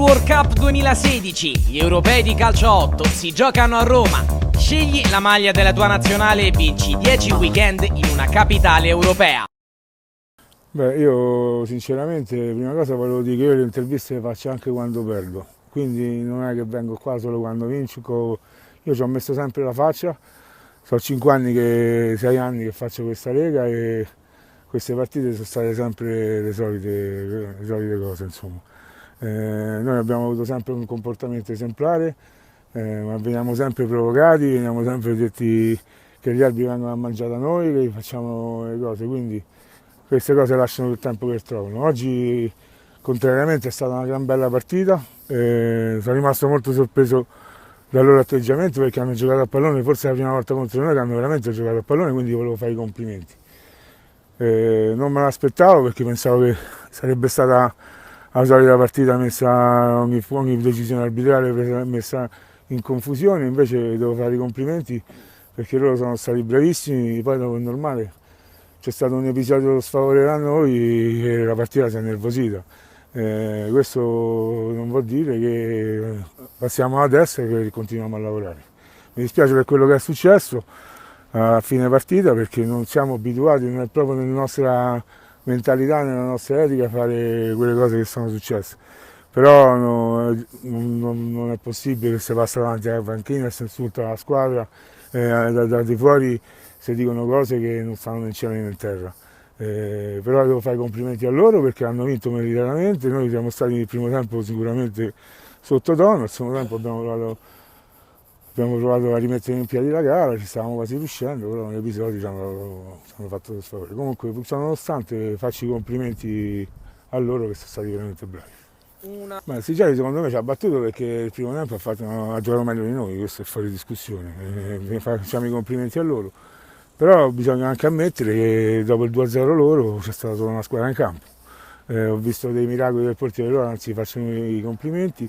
World Cup 2016, gli europei di calcio a 8 si giocano a Roma. Scegli la maglia della tua nazionale e vinci 10 weekend in una capitale europea. Beh, io sinceramente, prima cosa volevo dire che io le interviste le faccio anche quando perdo, quindi non è che vengo qua solo quando vinco, io ci ho messo sempre la faccia, sono 5 anni 6 anni che faccio questa lega e queste partite sono state sempre le solite cose, insomma. Noi abbiamo avuto sempre un comportamento esemplare, ma veniamo sempre provocati, veniamo sempre detti che gli arbitri vengono a mangiare da noi, che facciamo le cose, quindi queste cose lasciano il tempo che trovano. Oggi, contrariamente, è stata una gran bella partita, sono rimasto molto sorpreso dal loro atteggiamento perché hanno giocato a pallone, forse è la prima volta contro noi che hanno veramente giocato a pallone, quindi volevo fare i complimenti. Non me l'aspettavo perché pensavo che sarebbe stata la solita partita messa, ogni decisione arbitrale messa in confusione, invece devo fare i complimenti perché loro sono stati bravissimi, poi dopo è normale, c'è stato un episodio sfavorevole a noi e la partita si è nervosita. Questo non vuol dire che passiamo adesso e che continuiamo a lavorare. Mi dispiace per quello che è successo a fine partita perché non siamo abituati, non è proprio nella nostra mentalità, nella nostra etica fare quelle cose che sono successe. Però non è possibile che si passa davanti alla panchina e si insulta la squadra, da di fuori si dicono cose che non stanno né in cielo né in terra. Però devo fare i complimenti a loro perché hanno vinto meritatamente, noi siamo stati nel primo tempo sicuramente sottotono, nel secondo tempo abbiamo provato a rimettere in piedi la gara, ci stavamo quasi riuscendo, però negli episodi ci hanno fatto sfavore. Comunque, nonostante, faccio i complimenti a loro che sono stati veramente bravi. Ma il Sigiari secondo me ci ha battuto perché il primo tempo ha giocato meglio di noi, questo è fuori discussione, facciamo i complimenti a loro. Però bisogna anche ammettere che dopo il 2-0 loro c'è stata solo una squadra in campo. Ho visto dei miracoli del portiere loro, anzi facciamo i complimenti,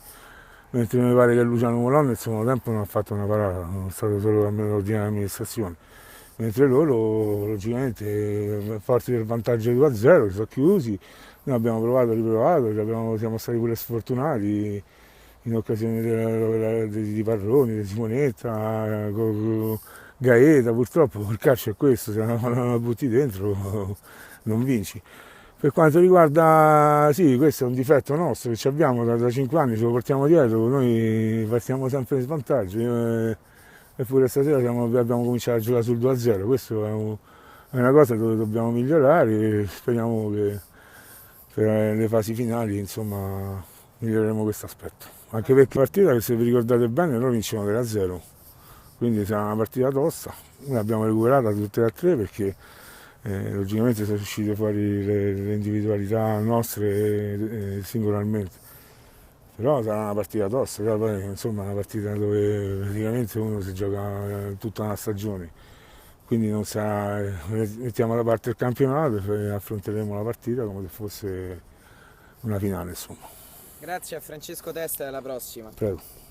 mentre mi pare che Luciano Molon nel secondo tempo non ha fatto una parata, non è stato solo l'ordine dell'amministrazione. Mentre loro, logicamente, forti del vantaggio 2-0, si sono chiusi, noi abbiamo provato e riprovato, siamo stati pure sfortunati in occasione di Parroni, di Simonetta, Gaeta, purtroppo il calcio è questo, se non la butti dentro non vinci. Per quanto riguarda, sì, questo è un difetto nostro che abbiamo da 5 anni, ce lo portiamo dietro, noi partiamo sempre in svantaggio, eppure stasera abbiamo cominciato a giocare sul 2-0, questo è una cosa dove dobbiamo migliorare e speriamo che per le fasi finali insomma miglioreremo questo aspetto. Anche perché la partita, che se vi ricordate bene, noi vinciamo 3-0. Quindi sarà una partita tosta, noi l'abbiamo recuperata tutte e tre perché logicamente sono uscite fuori le individualità nostre singolarmente, però sarà una partita tosta, poi, insomma una partita dove praticamente uno si gioca tutta una stagione, quindi non sarà, mettiamo da parte il campionato e affronteremo la partita come se fosse una finale, insomma. Grazie a Francesco Testa e alla prossima. Prego.